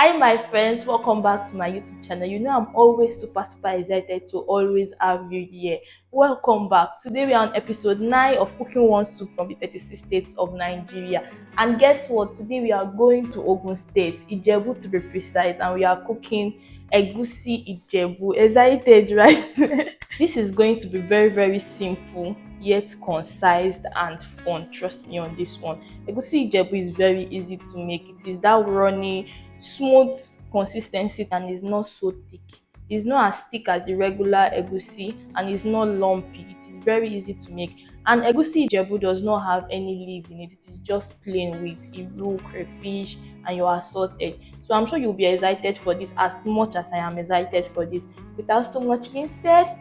Hi my friends, welcome back to my YouTube channel. You know I'm always super excited to always have you here. Welcome back. Today we are on episode 9 of cooking one soup from the 36 states of Nigeria. And guess what? Today we are going to Ogun State, Ijebu to be precise, and we are cooking EGUSI Ijebu. Excited, right? This is going to be very simple yet concise and fun. Trust me on this one. EGUSI Ijebu is very easy to make. It is that runny, smooth consistency and is not so thick. It's not as thick as the regular egusi and it's not lumpy. It is very easy to make. And egusi Ijebu does not have any leaf in it. It is just plain with iru, crayfish, and your assorted. So I'm sure you'll be excited for this as much as I am excited for this. Without so much being said,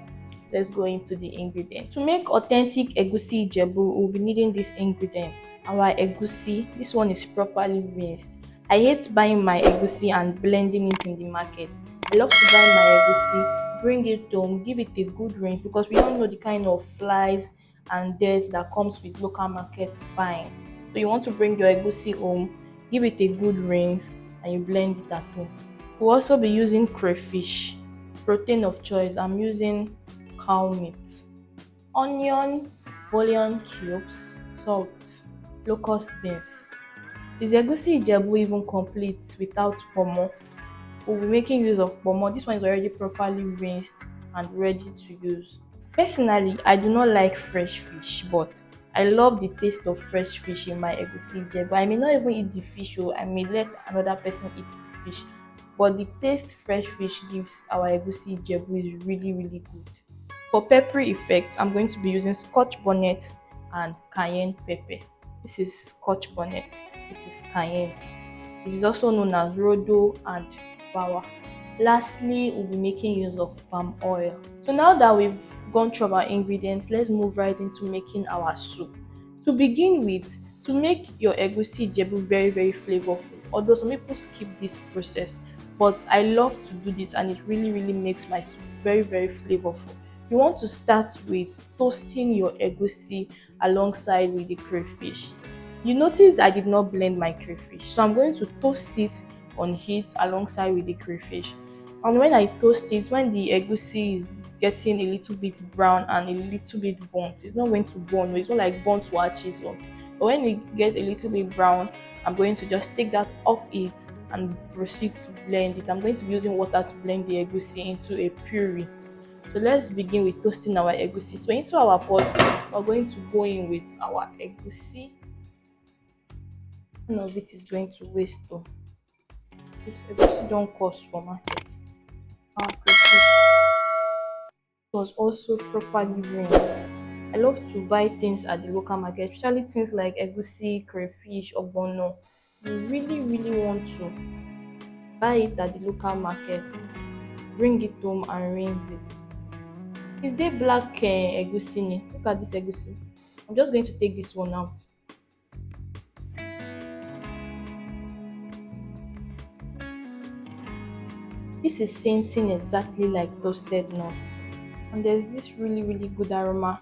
let's go into the ingredients. To make authentic egusi Ijebu, we'll be needing these ingredients. Our egusi, this one is properly rinsed. I hate buying my egusi and blending it in the market. I love to buy my egusi, bring it home, give it a good rinse because we don't know the kind of flies and dirt that comes with local market buying. So you want to bring your egusi home, give it a good rinse, and you blend it at home. We'll also be using crayfish, protein of choice. I'm using cow meat, onion, bouillon cubes, salt, locust beans. Is egusi Ijebu even complete without pomo? We'll be making use of pomo. This one is already properly rinsed and ready to use. Personally, I do not like fresh fish, but I love the taste of fresh fish in my egusi Ijebu. I may not even eat the fish, or I may let another person eat the fish, but the taste fresh fish gives our egusi Ijebu is really good. For peppery effect, I'm going to be using scotch bonnet and cayenne pepper. This is scotch bonnet. This is cayenne. This is also known as rodo and bawa. Lastly, we'll be making use of palm oil. So now that we've gone through our ingredients, let's move right into making our soup. To begin with, to make your egusi Ijebu very flavorful, although some people skip this process, but I love to do this and it really makes my soup very flavorful. You want to start with toasting your egusi alongside with the crayfish. You notice I did not blend my crayfish, so I'm going to toast it on heat alongside with the crayfish. And when I toast it, when the egusi is getting a little bit brown and a little bit burnt, it's not going to burn, it's not like burnt watches on. But when it gets a little bit brown, I'm going to just take that off it and proceed to blend it. I'm going to be using water to blend the egusi into a puree. So let's begin with toasting our egusi. So into our pot, we're going to go in with our egusi. None of it is going to waste though. This egusi don't cost for market. Our crayfish was also properly rinsed. I love to buy things at the local market, especially things like egusi, crayfish, ogbono. You really want to buy it at the local market, bring it home and rinse it. Is there black egusi ni? Look at this egusi. I'm just going to take this one out. This is scenting exactly like toasted nuts. And there's this really good aroma.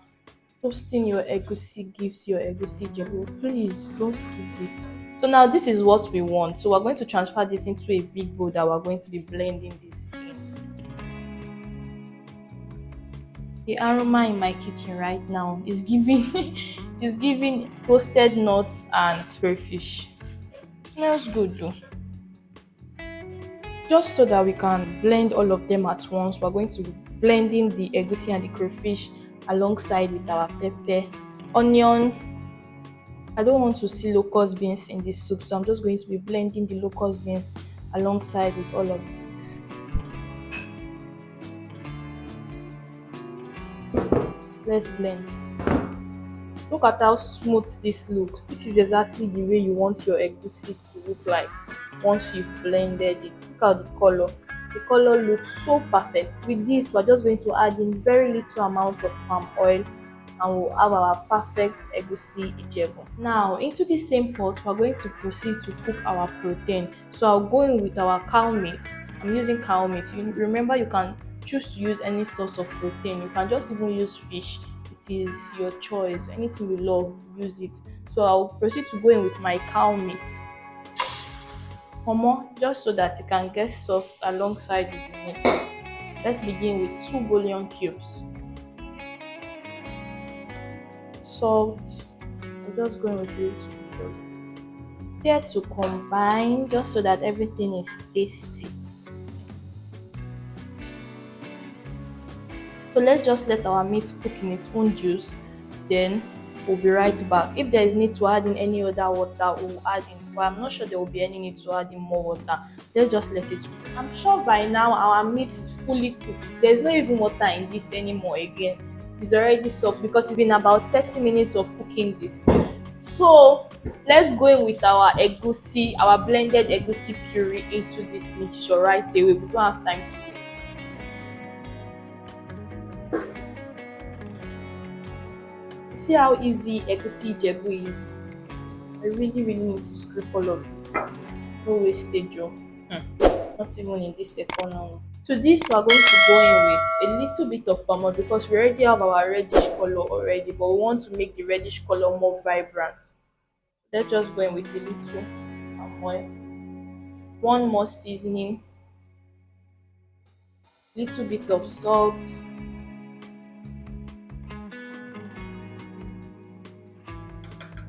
Toasting your egusi gives your egusi Ijebu. Please don't skip this. So now this is what we want. So we're going to transfer this into a big bowl that we're going to be blending this in. The aroma in my kitchen right now is giving is giving toasted nuts and crayfish. Smells good though. Just so that we can blend all of them at once, we're going to be blending the egusi and the crayfish alongside with our pepper, onion. I don't want to see locust beans in this soup, so I'm just going to be blending the locust beans alongside with all of this. Let's blend. Look at how smooth this looks. This is exactly the way you want your egusi to look like once you've blended it. Look at the color. The color looks so perfect. With this, we're just going to add in very little amount of palm oil and we'll have our perfect egusi Ijebu. Now, into the same pot, we're going to proceed to cook our protein. So I'll go in with our cow meat. I'm using cow meat. Remember, you can choose to use any source of protein. You can just even use fish. It is your choice. Anything you love, use it. So I'll proceed to go in with my cow meat. Omo, just so that it can get soft alongside with the meat. Let's begin with 2 bouillon cubes, salt. I'm just going with a little bit of this. Here to combine, just so that everything is tasty. So let's just let our meat cook in its own juice, then we'll be right back. If there is need to add in any other water, we'll add in, but I'm not sure there will be any need to add in more water. Let's just let it cook. I'm sure by now our meat is fully cooked. There's not even water in this anymore again. It's already soft because it's been about 30 minutes of cooking this. So let's go in with our egusi, our blended egusi puree into this mixture right away. We don't have time to waste. See how easy EGUSI IJEBU is. I really need to scrape all of this. No wastage, not even in this economy. To this, we are going to go in with a little bit of palm oil because we already have our reddish color already, but we want to make the reddish color more vibrant. Let's just go in with a little palm oil. One more seasoning, little bit of salt.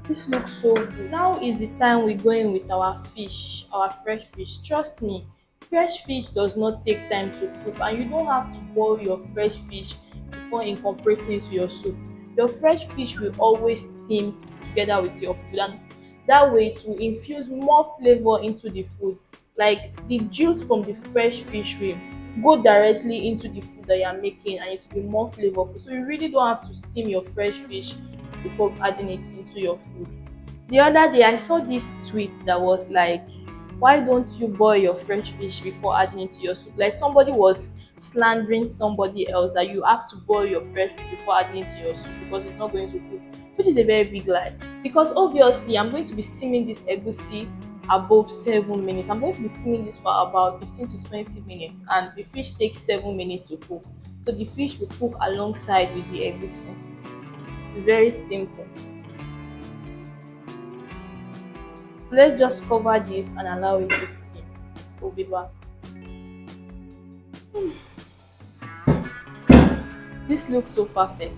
This looks so good. Now is the time we go in with our fish, our fresh fish. Trust me, fresh fish does not take time to cook, and you don't have to boil your fresh fish before incorporating it into your soup. Your fresh fish will always steam together with your food, and that way it will infuse more flavor into the food. Like the juice from the fresh fish will go directly into the food that you are making, and it will be more flavorful. So you really don't have to steam your fresh fish before adding it into your food. The other day I saw this tweet that was like, why don't you boil your fresh fish before adding it to your soup? Like somebody was slandering somebody else that you have to boil your fresh fish before adding it to your soup because it's not going to cook, which is a very big lie. Because obviously I'm going to be steaming this egusi above 7 minutes. I'm going to be steaming this for about 15 to 20 minutes, and the fish takes 7 minutes to cook. So the fish will cook alongside with the egusi. Very simple. Let's just cover this and allow it to steam. We'll be back. This looks so perfect.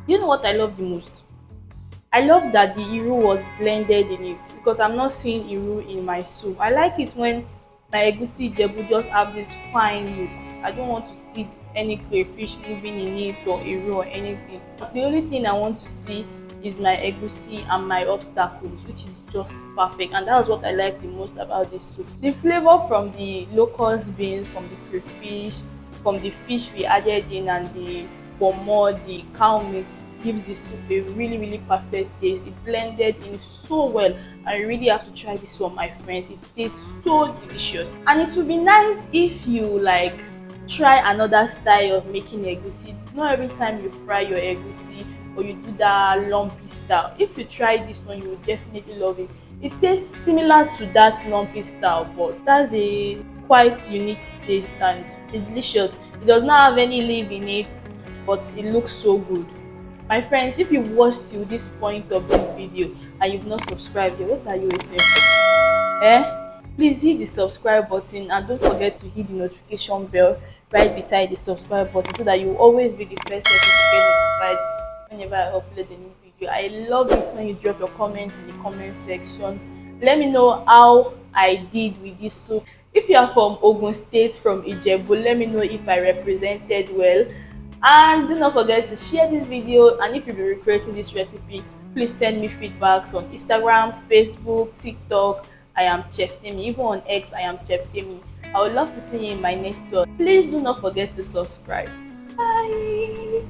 You know what I love the most? I love that the iru was blended in it because I'm not seeing iru in my soup. I like it when my egusi jebu just have this fine look. I don't want to see any crayfish moving in it or iru or anything. The only thing I want to see is my egusi and my obstacles, which is just perfect, and that's what I like the most about this soup. The flavor from the locust beans, from the crayfish, from the fish we added in, and the pomo, the cow meat gives the soup a really perfect taste. It blended in so well. I really have to try this one, my friends. It tastes so delicious, and it would be nice if you like try another style of making egusi. Not every time you fry your egusi or you do that lumpy style. If you try this one, you will definitely love it. It tastes similar to that lumpy style, but that's a quite unique taste and it's delicious. It does not have any leaf in it, but it looks so good. My friends, if you've watched till this point of this video and you've not subscribed yet, what are you waiting for? Please hit the subscribe button and don't forget to hit the notification bell right beside the subscribe button so that you'll always be the first person to get notified whenever I upload a new video. I love it when you drop your comments in the comment section. Let me know how I did with this soup. If you are from Ogun State, from Ijebu, let me know if I represented well. And do not forget to share this video, and if you'll be recreating this recipe, please send me feedbacks on Instagram, Facebook, TikTok. I am Chef Temmie. Even on X, I am Chef Temmie. I would love to see you in my next one. Please do not forget to subscribe. Bye.